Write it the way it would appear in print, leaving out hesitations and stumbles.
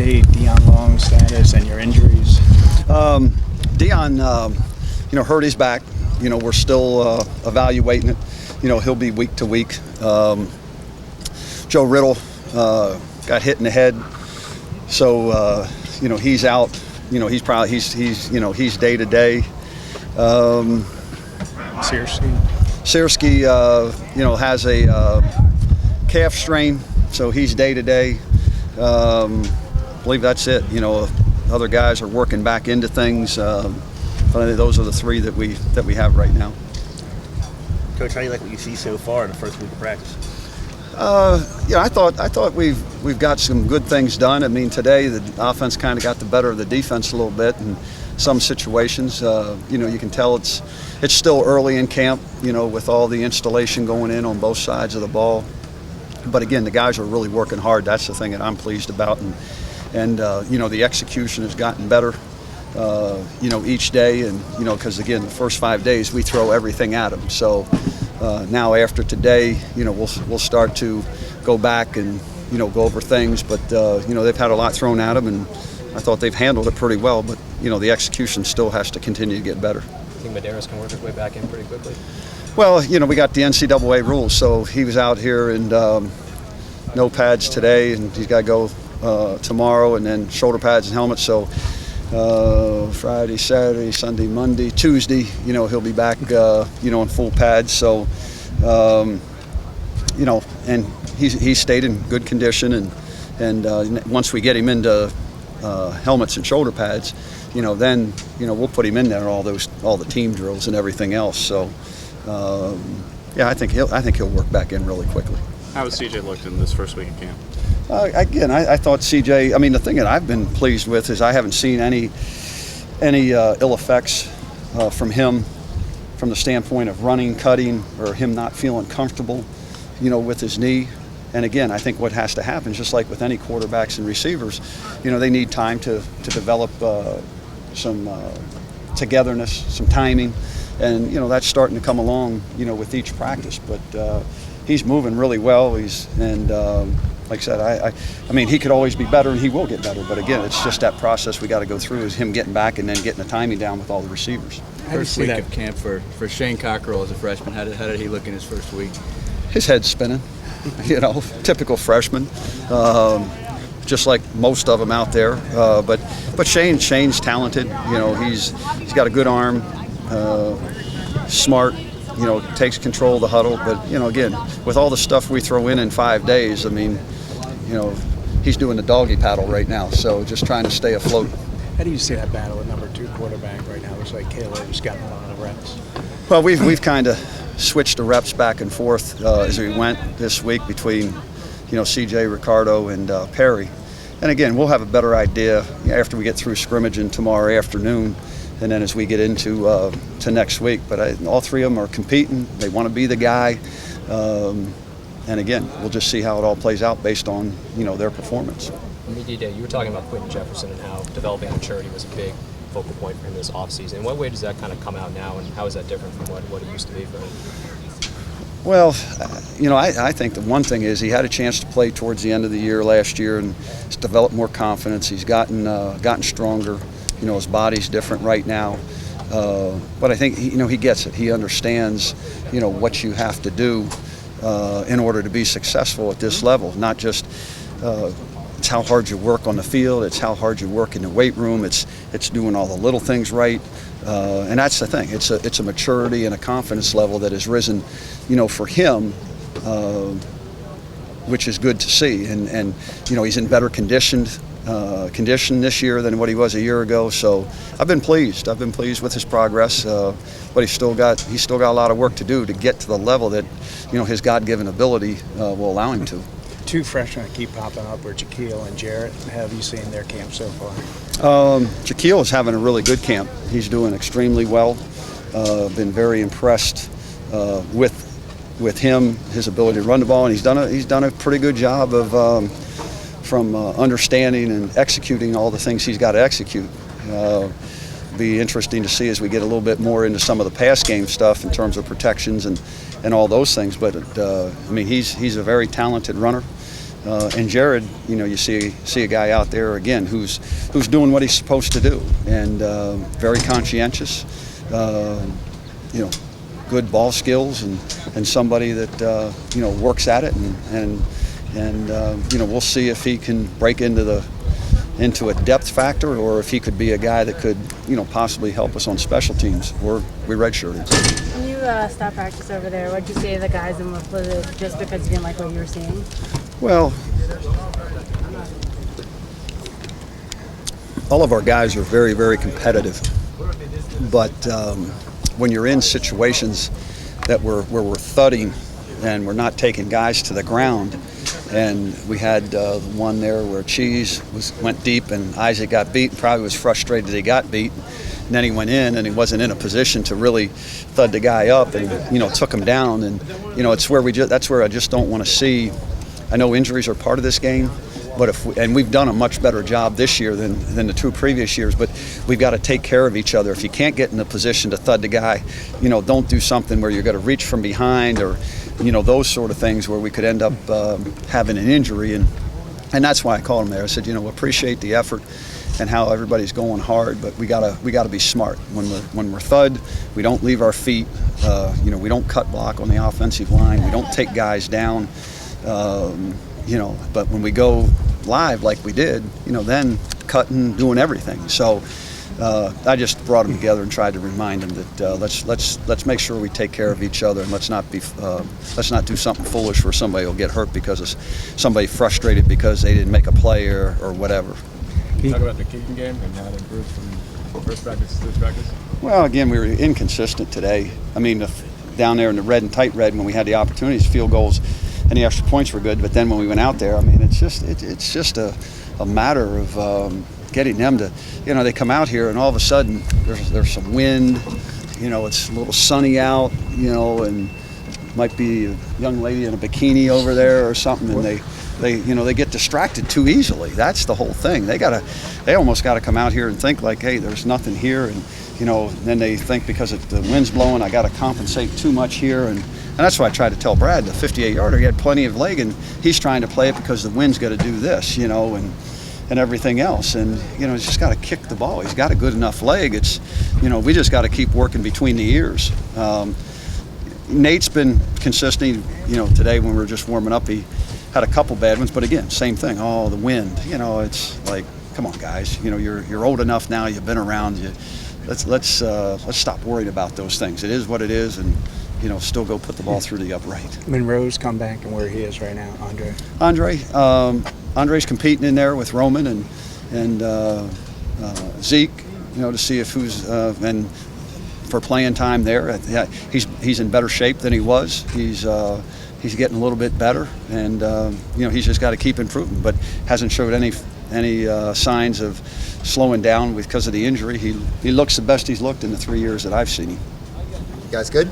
update Dion Long's status and your injuries? Dion, hurt his back. We're still evaluating it. He'll be week to week. Joe Riddle got hit in the head, so he's out. He's day to day. Searski, has a calf strain, so he's day to day. I believe that's it. Other guys are working back into things. But those are the three that we have right now. Coach, how do you like what you see so far in the first week of practice? I thought we've got some good things done. I mean, today the offense kind of got the better of the defense a little bit in some situations. You can tell it's still early in camp. With all the installation going in on both sides of the ball. But again, the guys are really working hard. That's the thing that I'm pleased about, and the execution has gotten better. Each day, and because again, the first 5 days we throw everything at them. So now after today, we'll start to go back and go over things. But they've had a lot thrown at them, and I thought they've handled it pretty well. But the execution still has to continue to get better. I think Medeiros can work his way back in pretty quickly. Well, we got the NCAA rules, so he was out here and no pads today, and he's got to go tomorrow, and then shoulder pads and helmets. So. Friday, Saturday, Sunday, Monday, Tuesday, he'll be back, in full pads. So, and he's stayed in good condition. And once we get him into helmets and shoulder pads, then, we'll put him in there all the team drills and everything else. So, I think he'll work back in really quickly. How has CJ looked in this first week of camp? Again, I thought CJ. I mean, the thing that I've been pleased with is I haven't seen any ill effects from him, from the standpoint of running, cutting, or him not feeling comfortable, with his knee. And again, I think what has to happen, just like with any quarterbacks and receivers, they need time to develop some togetherness, some timing, and that's starting to come along, with each practice. But he's moving really well. Like I said, I mean, he could always be better, and he will get better. But again, it's just that process we got to go through is him getting back and then getting the timing down with all the receivers. First week of camp for Shane Cockrell as a freshman. How did he look in his first week? His head's spinning, typical freshman, just like most of them out there. But Shane's talented. He's got a good arm, smart. Takes control of the huddle. But, again, with all the stuff we throw in 5 days, I mean, he's doing the doggy paddle right now. So just trying to stay afloat. How do you see that battle at number 2 quarterback right now? Looks like Caleb's gotten a lot of reps. Well, we've kind of switched the reps back and forth as we went this week between, CJ, Ricardo, and Perry. And, again, we'll have a better idea after we get through scrimmaging tomorrow afternoon. And then as we get into to next week. But all three of them are competing. They want to be the guy. And again, we'll just see how it all plays out based on, their performance. Media day, you were talking about Quentin Jefferson and how developing maturity was a big focal point for him this offseason. In what way does that kind of come out now, and how is that different from what it used to be for him? Well, I think the one thing is he had a chance to play towards the end of the year last year and he's developed more confidence. He's gotten stronger. His body's different right now. But I think, he gets it. He understands, what you have to do in order to be successful at this level. Not just it's how hard you work on the field. It's how hard you work in the weight room. It's doing all the little things right. And that's the thing. It's a maturity and a confidence level that has risen, for him, which is good to see. And he's in better condition this year than what he was a year ago. So I've been pleased. I've been pleased with his progress. But he's still got a lot of work to do to get to the level that his God-given ability will allow him to. 2 freshmen that keep popping up are Jaquil and Jarrett. How have you seen their camp so far? Jaquil is having a really good camp. He's doing extremely well. Been very impressed with him, his ability to run the ball, and he's done a pretty good job of from understanding and executing all the things he's got to execute. Be interesting to see as we get a little bit more into some of the pass game stuff in terms of protections and all those things. But I mean, he's a very talented runner. And Jared, you see a guy out there again who's doing what he's supposed to do, and very conscientious, good ball skills, and somebody that works at it, and we'll see if he can break into a depth factor, or if he could be a guy that could possibly help us on special teams. We redshirted. When you stopped practice over there, what did you say to the guys, and was it just because you didn't like what you were seeing? Well, all of our guys are very, very competitive, but when you're in situations where we're thudding and we're not taking guys to the ground, and we had one there where Cheese went deep and Isaac got beat, and probably was frustrated that he got beat, and then he went in and he wasn't in a position to really thud the guy up and took him down, and it's where that's where I just don't want to see. I know injuries are part of this game, but and we've done a much better job this year than the 2 previous years, but we've got to take care of each other. If you can't get in a position to thud the guy, don't do something where you're going to reach from behind, or those sort of things where we could end up having an injury, and that's why I called him there. I said, appreciate the effort and how everybody's going hard, but we gotta be smart when we're thud. We don't leave our feet. We don't cut block on the offensive line. We don't take guys down. But when we go live like we did, then cutting, doing everything. So I just brought them together and tried to remind them that let's make sure we take care of each other, and let's not do something foolish where somebody will get hurt because of somebody frustrated because they didn't make a play or whatever. Can you talk about the kicking game and how it improved from first practice to this practice? Well, again, we were inconsistent today. I mean, down there in the red and tight red, when we had the opportunities, field goals and the extra points were good. But then when we went out there, I mean, it's just a matter of getting them to, they come out here and all of a sudden there's some wind, it's a little sunny out, and might be a young lady in a bikini over there or something, and they get distracted too easily. That's the whole thing. They almost got to come out here and think like, hey, there's nothing here, and then they think because the wind's blowing, I got to compensate too much here, and that's why I tried to tell Brad, the 58-yarder, he had plenty of leg, and he's trying to play it because the wind's got to do this, and everything else, and he's just got to kick the ball. He's got a good enough leg. It's we just got to keep working between the ears. Nate's been consistent. Today when we were just warming up, he had a couple bad ones, but again, same thing. Oh, the wind. It's like, come on, guys. You're old enough now. You've been around. Let's stop worrying about those things. It is what it is, and still go put the ball through the upright. Monroe's come back and where he is right now, Andre. Andre's competing in there with Roman and Zeke, to see if who's and for playing time there. He's in better shape than he was. He's getting a little bit better, and he's just got to keep improving, but hasn't showed any signs of slowing down because of the injury. He looks the best he's looked in the 3 years that I've seen him. You guys good?